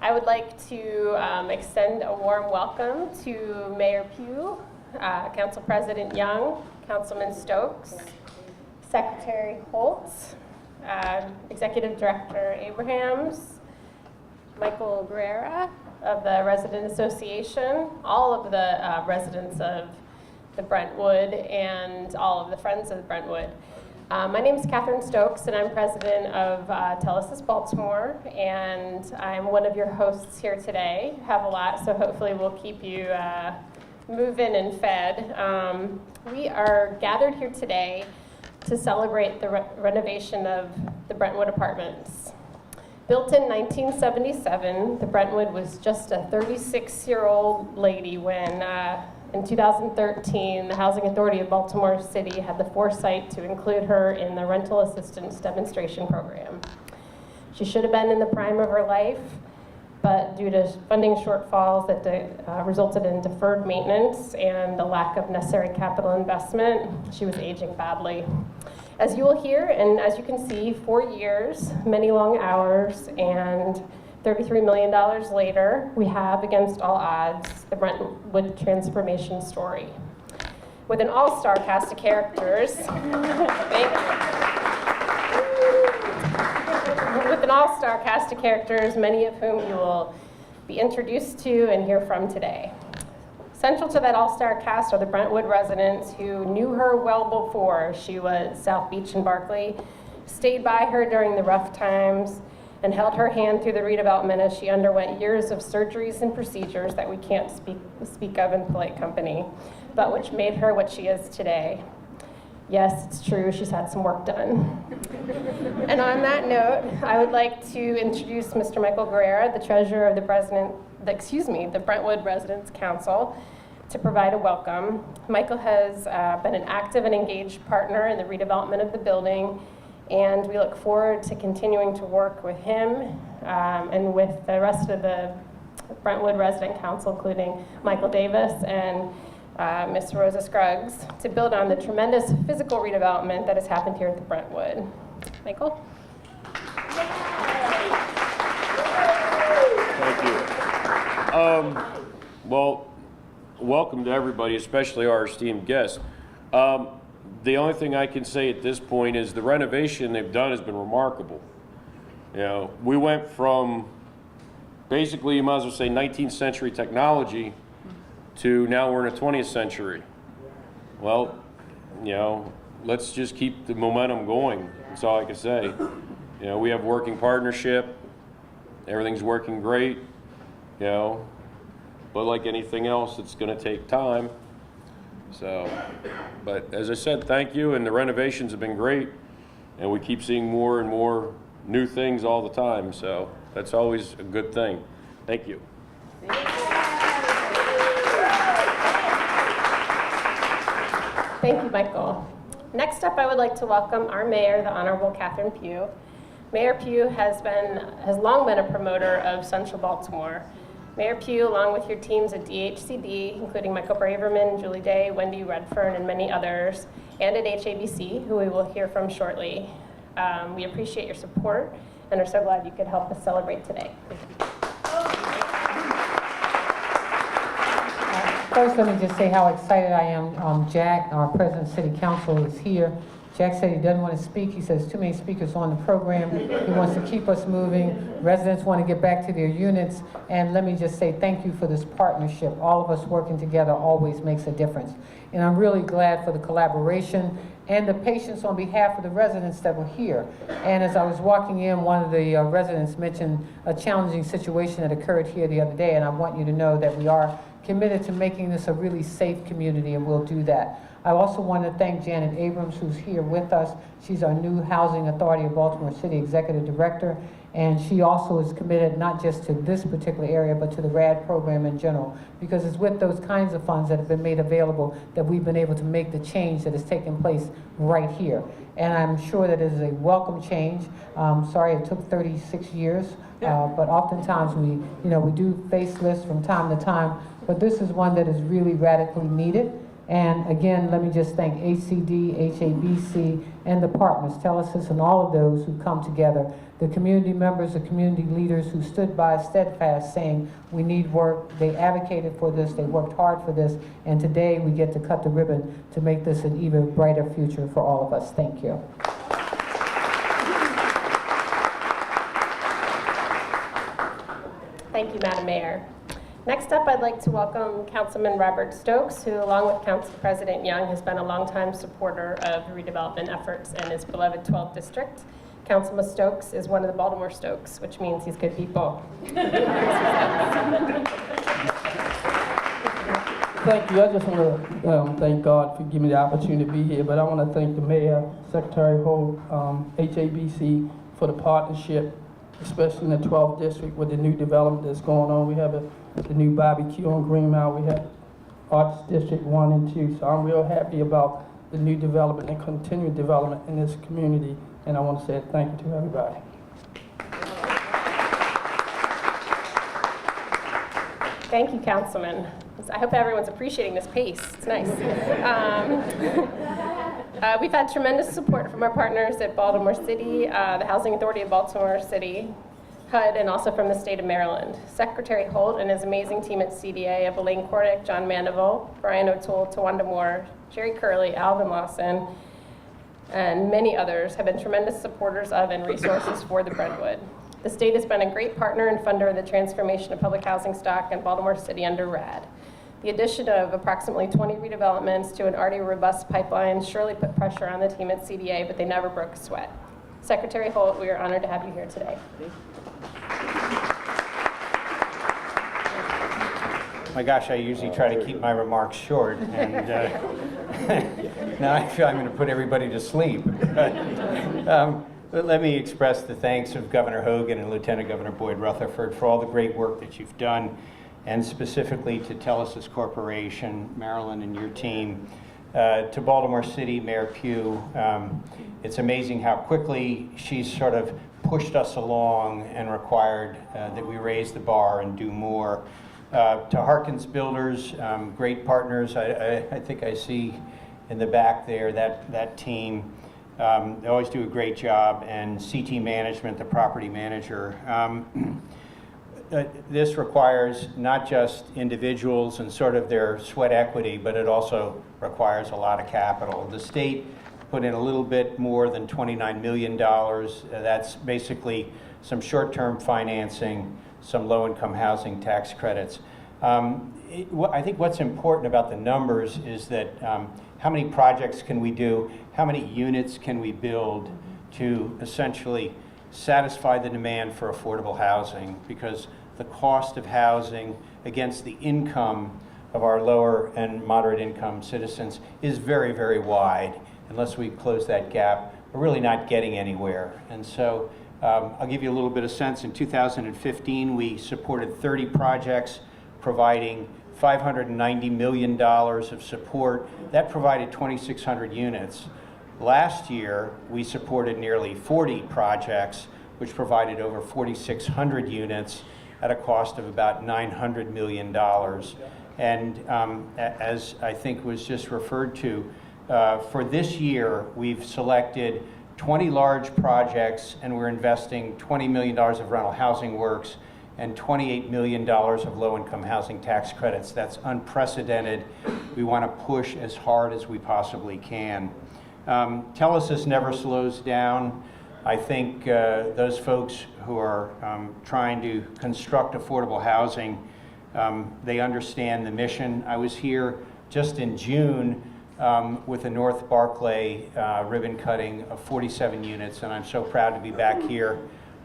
I would like to extend a warm welcome to Mayor Pugh, Council President Young, Councilman Stokes, Secretary Holtz, Executive Director Abrahams, Michael Barrera of the Resident Association, all of the residents of the Brentwood, and all of the friends of the Brentwood. My name is Katherine Stokes, and I'm president of Telesis Baltimore, and I'm one of your hosts here today. Have a lot, so hopefully we'll keep you moving and fed. We are gathered here today to celebrate the renovation of the Brentwood apartments. Built in 1977, the Brentwood was just a 36-year-old lady when in 2013, the Housing Authority of Baltimore City had the foresight to include her in the rental assistance demonstration program. She should have been in the prime of her life, but due to funding shortfalls that resulted in deferred maintenance and the lack of necessary capital investment, she was aging badly. As you will hear, and as you can see, 4 years, many long hours, and $33 million later, we have, against all odds, the Brentwood transformation story. With an all-star cast of characters, with an all-star cast of characters, many of whom you will be introduced to and hear from today. Central to that all-star cast are the Brentwood residents who knew her well before she was South Beach and Barclay, stayed by her during the rough times, and held her hand through the redevelopment as she underwent years of surgeries and procedures that we can't speak of in polite company, but which made her what she is today. Yes, it's true, she's had some work done. And on that note, I would like to introduce Mr. Michael Barrera, the treasurer of the Brentwood Residents Council, to provide a welcome. Michael has been an active and engaged partner in the redevelopment of the building, and we look forward to continuing to work with him and with the rest of the Brentwood Resident Council, including Michael Davis and Ms. Rosa Scruggs, to build on the tremendous physical redevelopment that has happened here at the Brentwood. Michael? Thank you. Well, welcome to everybody, especially our esteemed guests. The only thing I can say at this point is the renovation they've done has been remarkable. You know, we went from basically, you might as well say 19th century technology to now we're in the 20th century. Well, you know, let's just keep the momentum going. That's all I can say. You know, we have working partnership. Everything's working great, you know, but like anything else, it's going to take time. So, but as I said, thank you, and the renovations have been great, and we keep seeing more and more new things all the time, so that's always a good thing. Thank you. Thank you, Michael. Next up, I would like to welcome our mayor, the Honorable Katherine Pugh. Mayor Pugh has long been a promoter of Central Baltimore. Mayor Pugh, along with your teams at DHCD, including Michael Braverman, Julie Day, Wendy Redfern, and many others, and at HABC, who we will hear from shortly. We appreciate your support and are so glad you could help us celebrate today. First, let me just say how excited I am. Jack, our president of City Council, is here. Jack said he doesn't want to speak. He says too many speakers on the program. He wants to keep us moving. Residents want to get back to their units. And let me just say thank you for this partnership. All of us working together always makes a difference. And I'm really glad for the collaboration and the patience on behalf of the residents that were here. And as I was walking in, one of the residents mentioned a challenging situation that occurred here the other day. And I want you to know that we are committed to making this a really safe community, and we'll do that. I also want to thank Janet Abrams, who's here with us. She's our new Housing Authority of Baltimore City Executive Director, and she also is committed not just to this particular area, but to the RAD program in general, because it's with those kinds of funds that have been made available that we've been able to make the change that has taken place right here. And I'm sure that it is a welcome change. Sorry it took 36 years, but oftentimes we do facelifts from time to time, but this is one that is really radically needed. And again, let me just thank HCD, HABC, and the partners, Telesis, and all of those who come together. The community members, the community leaders who stood by steadfast saying, we need work. They advocated for this, they worked hard for this, and today we get to cut the ribbon to make this an even brighter future for all of us. Thank you. Thank you, Madam Mayor. Next up, I'd like to welcome Councilman Robert Stokes, who, along with Council President Young, has been a longtime supporter of redevelopment efforts in his beloved 12th district. Councilman Stokes is one of the Baltimore Stokes, which means he's good people. Thank you. I just want to thank God for giving me the opportunity to be here, but I want to thank the Mayor, Secretary Holt, HABC for the partnership, especially in the 12th district with the new development that's going on. We have the new barbecue on Greenmount. We have Arts District 1 and 2. So I'm real happy about the new development and continued development in this community. And I want to say thank you to everybody. Thank you, Councilman. I hope everyone's appreciating this pace. It's nice. We've had tremendous support from our partners at Baltimore City, the Housing Authority of Baltimore City, HUD, and also from the state of Maryland. Secretary Holt and his amazing team at CDA of Elaine Cordick, John Mandeville, Brian O'Toole, Tawanda Moore, Jerry Curley, Alvin Lawson, and many others have been tremendous supporters of and resources for the Brentwood. The state has been a great partner and funder of the transformation of public housing stock in Baltimore City under RAD. The addition of approximately 20 redevelopments to an already robust pipeline surely put pressure on the team at CDA, but they never broke a sweat. Secretary Holt, we are honored to have you here today. My gosh, I usually try to keep my remarks short, and now I feel I'm going to put everybody to sleep. But let me express the thanks of Governor Hogan and Lieutenant Governor Boyd Rutherford for all the great work that you've done, and specifically to Telesis Corporation, Marilyn and your team, to Baltimore City Mayor Pugh. It's amazing how quickly she's sort of pushed us along and required that we raise the bar and do more. To Harkins Builders, great partners. I think I see in the back there that team. They always do a great job. And CT Management, the property manager. This requires not just individuals and sort of their sweat equity, but it also requires a lot of capital. The state put in a little bit more than $29 million. That's basically some short-term financing, some low-income housing tax credits. I think what's important about the numbers is that how many projects can we do, how many units can we build to essentially satisfy the demand for affordable housing, because the cost of housing against the income of our lower and moderate income citizens is very, very wide. Unless we close that gap, we're really not getting anywhere. And so I'll give you a little bit of sense. In 2015, we supported 30 projects providing $590 million of support. That provided 2,600 units. Last year, we supported nearly 40 projects, which provided over 4,600 units at a cost of about $900 million. And as I think was just referred to, for this year, we've selected 20 large projects, and we're investing $20 million of rental housing works and $28 million of low-income housing tax credits. That's unprecedented. We want to push as hard as we possibly can. Telesis never slows down. I think those folks who are trying to construct affordable housing, they understand the mission. I was here just in June with the North Barclay ribbon cutting of 47 units, and I'm so proud to be back here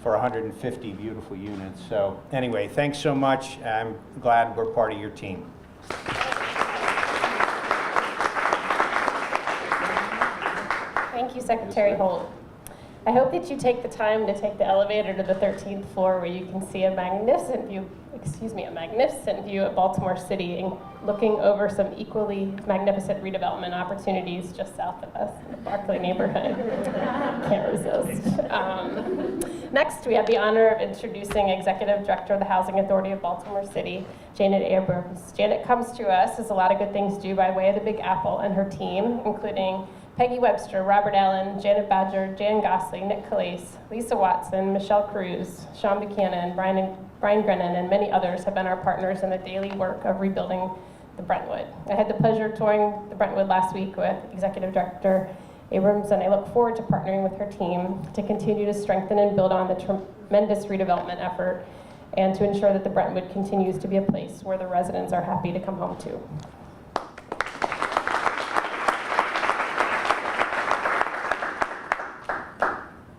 for 150 beautiful units. So anyway, thanks so much. I'm glad we're part of your team. Thank you, Secretary Holt. I hope that you take the time to take the elevator to the 13th floor where you can see a magnificent view of Baltimore City and looking over some equally magnificent redevelopment opportunities just south of us in the Barclay neighborhood. Can't resist. Next, we have the honor of introducing Executive Director of the Housing Authority of Baltimore City, Janet Abrams. Janet comes to us as a lot of good things do by way of the Big Apple and her team, including Peggy Webster, Robert Allen, Janet Badger, Jan Gosling, Nick Calais, Lisa Watson, Michelle Cruz, Sean Buchanan, Brian Grennan, and many others have been our partners in the daily work of rebuilding the Brentwood. I had the pleasure of touring the Brentwood last week with Executive Director Abrams, and I look forward to partnering with her team to continue to strengthen and build on the tremendous redevelopment effort and to ensure that the Brentwood continues to be a place where the residents are happy to come home to.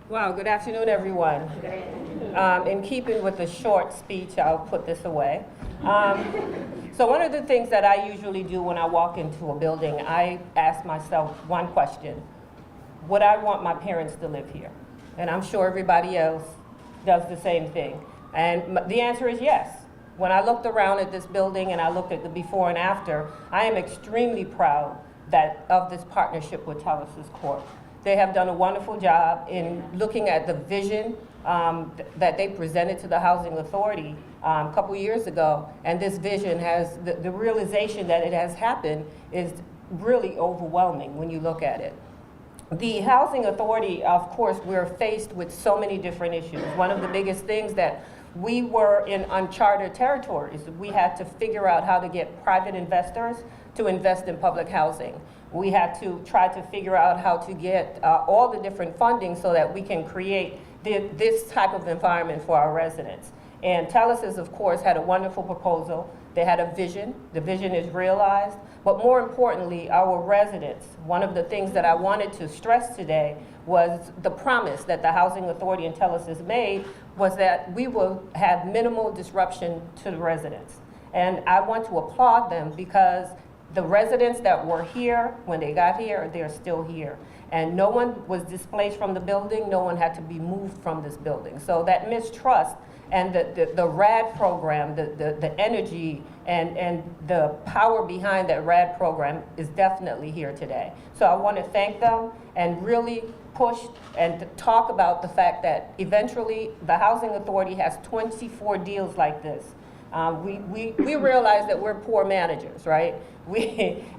Wow, good afternoon, everyone. In keeping with the short speech, I'll put this away. So one of the things that I usually do when I walk into a building, I ask myself one question: would I want my parents to live here? And I'm sure everybody else does the same thing. And the answer is yes. When I looked around at this building and I looked at the before and after, I am extremely proud of this partnership with Telesis Corp. They have done a wonderful job in looking at the vision that they presented to the Housing Authority a couple years ago, and this vision has, the realization that it has happened is really overwhelming when you look at it. The Housing Authority, of course, we're faced with so many different issues. One of the biggest things that we were in uncharted territories. We had to figure out how to get private investors to invest in public housing. We had to try to figure out how to get all the different funding so that we can create this type of environment for our residents. And Telesis, of course, had a wonderful proposal. They had a vision. The vision is realized. But more importantly, our residents, one of the things that I wanted to stress today was the promise that the Housing Authority and Telesis made was that we will have minimal disruption to the residents. And I want to applaud them because the residents that were here when they got here, they're still here. And no one was displaced from the building. No one had to be moved from this building. So that mistrust and the RAD program, the energy and the power behind that RAD program is definitely here today. So I want to thank them and really push and talk about the fact that eventually the Housing Authority has 24 deals like this. We realize that we're poor managers, right?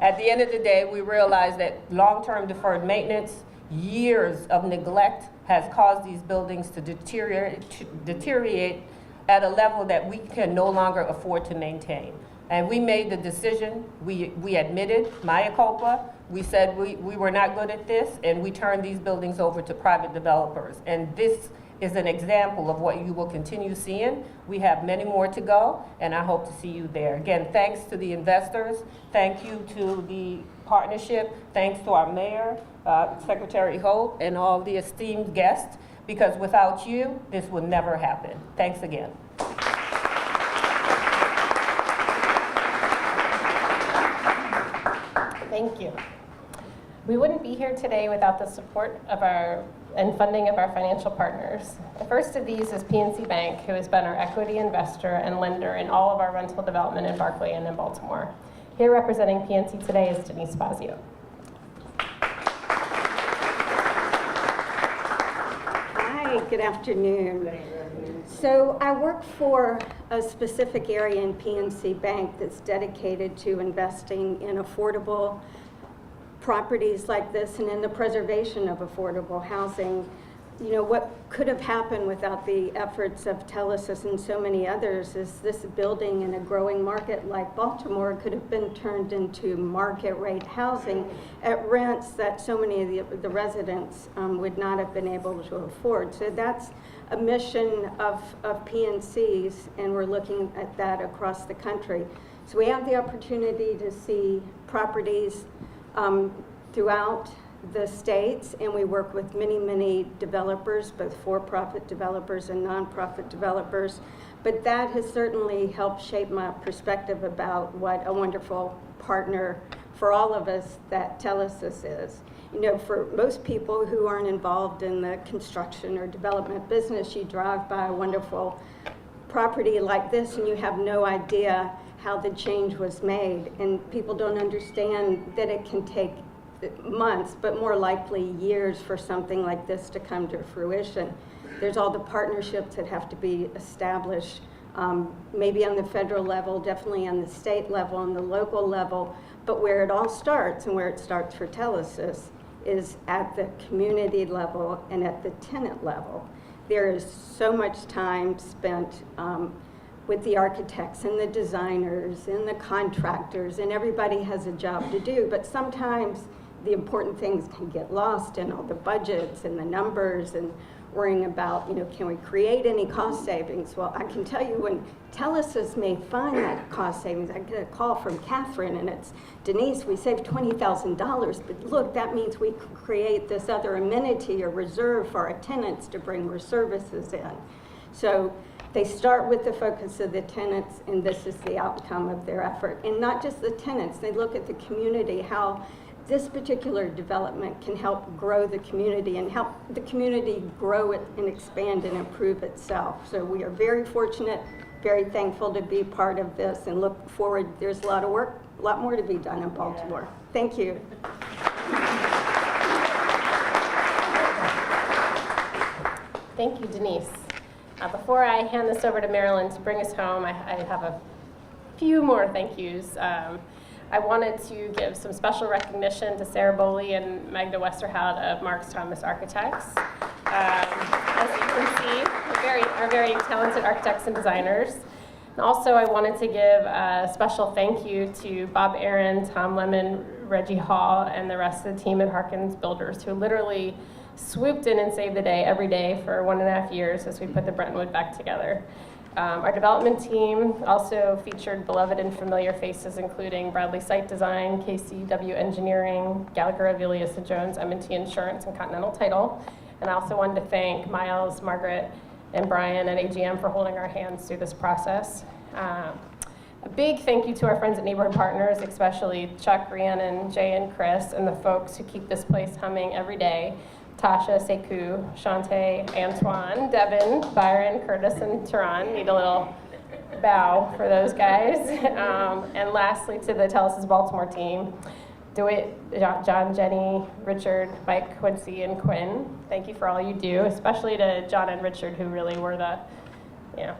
At the end of the day, we realize that long-term deferred maintenance, years of neglect has caused these buildings to deteriorate at a level that we can no longer afford to maintain. And we made the decision, we admitted, mea culpa, we said we were not good at this, and we turned these buildings over to private developers. And this is an example of what you will continue seeing. We have many more to go, and I hope to see you there. Again, thanks to the investors, thank you to the partnership, thanks to our mayor, Secretary Holt, and all the esteemed guests, because without you, this would never happen. Thanks again. Thank you. We wouldn't be here today without the support of and funding of our financial partners. The first of these is PNC Bank, who has been our equity investor and lender in all of our rental development in Barclay and in Baltimore. Here representing PNC today is Denise Fazio. Hi, good afternoon. So I work for a specific area in PNC Bank that's dedicated to investing in affordable properties like this and in the preservation of affordable housing. You know, what could have happened without the efforts of Telesis and so many others is this building in a growing market like Baltimore could have been turned into market rate housing at rents that so many of the residents would not have been able to afford. So that's a mission of PNC's, and we're looking at that across the country. So we have the opportunity to see properties throughout the states, and we work with many developers, both for-profit developers and non-profit developers. But that has certainly helped shape my perspective about what a wonderful partner for all of us that Telesis is. You know, for most people who aren't involved in the construction or development business, you drive by a wonderful property like this and you have no idea how the change was made, and people don't understand that it can take months, but more likely years for something like this to come to fruition. There's all the partnerships that have to be established, maybe on the federal level, definitely on the state level, on the local level, but where it all starts and where it starts for Telesis is at the community level and at the tenant level. There is so much time spent with the architects and the designers and the contractors, and everybody has a job to do, but sometimes the important things can get lost in all the budgets and the numbers and worrying about, you know, can we create any cost savings? Well, I can tell you when Telesis may find that cost savings, I get a call from Katherine and it's, Denise, we saved $20,000, but look, that means we can create this other amenity or reserve for our tenants to bring more services in. So they start with the focus of the tenants, and this is the outcome of their effort. And not just the tenants, they look at the community, how this particular development can help grow the community and help the community grow it and expand and improve itself. So we are very fortunate, very thankful to be part of this, and look forward. There's a lot of work, a lot more to be done in Baltimore. Thank you. Thank you, Denise. Before I hand this over to Marilyn to bring us home, I have a few more thank yous. I wanted to give some special recognition to Sarah Boley and Magda Westerhout of Marks Thomas Architects. As you can see, are very talented architects and designers. And also, I wanted to give a special thank you to Bob Aaron, Tom Lemon, Reggie Hall, and the rest of the team at Harkins Builders, who literally swooped in and saved the day every day for 1.5 years as we put the Brentwood back together. Our development team also featured beloved and familiar faces, including Bradley Site Design, KCW Engineering, Gallagher Avilius & Jones, M&T Insurance, and Continental Title. And I also wanted to thank Miles, Margaret, and Brian at AGM for holding our hands through this process. A big thank you to our friends at Neighborhood Partners, especially Chuck, Rhiannon, Jay, and Chris, and the folks who keep this place humming every day. Tasha, Sekou, Shantae, Antoine, Devin, Byron, Curtis, and Tehran. Need a little bow for those guys. And lastly, to the Telesis Baltimore team, DeWitt, John, Jenny, Richard, Mike, Quincy, and Quinn. Thank you for all you do, especially to John and Richard, who really were the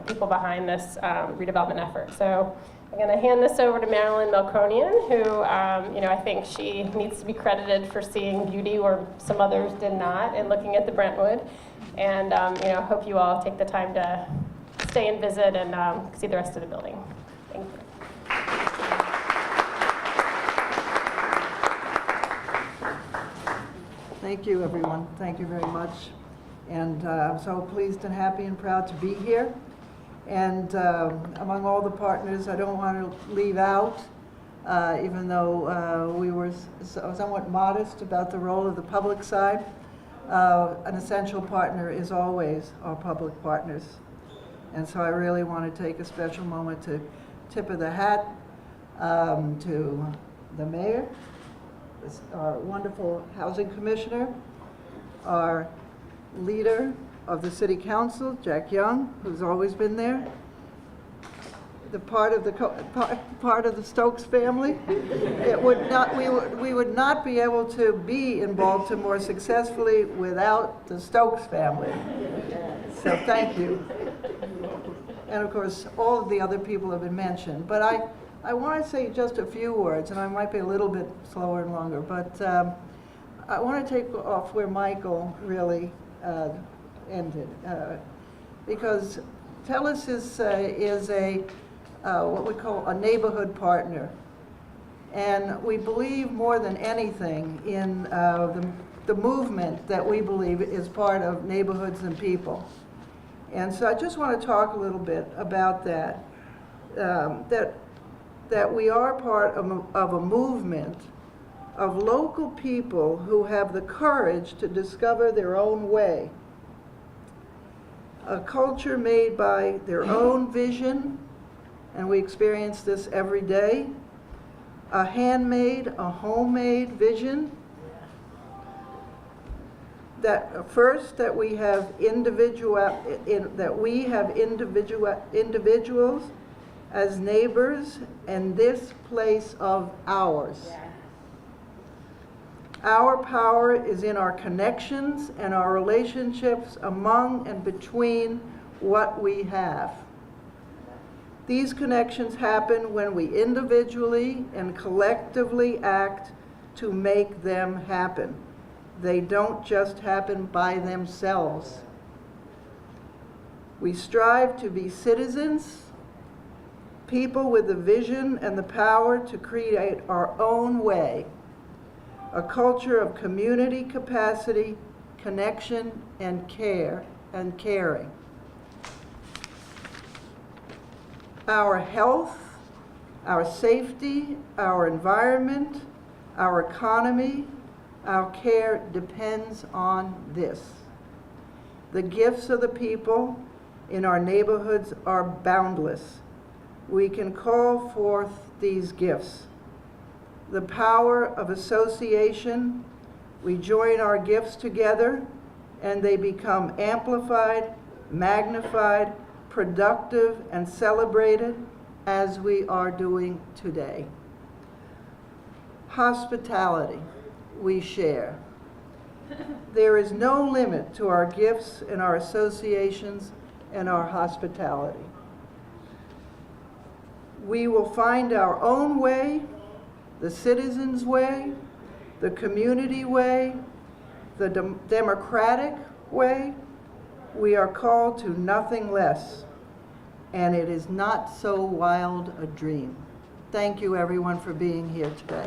people behind this redevelopment effort. So I'm going to hand this over to Marilyn Melkonian, who I think she needs to be credited for seeing beauty where some others did not, and looking at the Brentwood. And hope you all take the time to stay and visit and see the rest of the building. Thank you. Thank you, everyone. Thank you very much. And I'm so pleased and happy and proud to be here. And among all the partners, I don't want to leave out, even though we were somewhat modest about the role of the public side, an essential partner is always our public partners. And so I really want to take a special moment to tip of the hat to the mayor, our wonderful housing commissioner, our leader of the city council, Jack Young, who's always been there, the part of the Stokes family. We would not be able to be in Baltimore successfully without the Stokes family. So thank you. And of course, all of the other people have been mentioned. But I want to say just a few words, and I might be a little bit slower and longer, but I want to take off where Michael really ended, because Telesis is a what we call a neighborhood partner, and we believe more than anything in the movement that we believe is part of neighborhoods and people. And so I just want to talk a little bit about that, that we are part of a movement of local people who have the courage to discover their own way. A culture made by their own vision, and we experience this every day, a handmade, a homemade vision. That first, that we have individuals as neighbors in this place of ours. Our power is in our connections and our relationships among and between what we have. These connections happen when we individually and collectively act to make them happen. They don't just happen by themselves. We strive to be citizens, people with the vision and the power to create our own way, a culture of community capacity, connection, and care and caring. Our health, our safety, our environment, our economy, our care depends on this. The gifts of the people in our neighborhoods are boundless. We can call forth these gifts. The power of association, we join our gifts together and they become amplified, magnified, productive, and celebrated as we are doing today. Hospitality, we share. There is no limit to our gifts and our associations and our hospitality. We will find our own way, the citizens' way, the community way, the democratic way. We are called to nothing less, and it is not so wild a dream. Thank you, everyone, for being here today.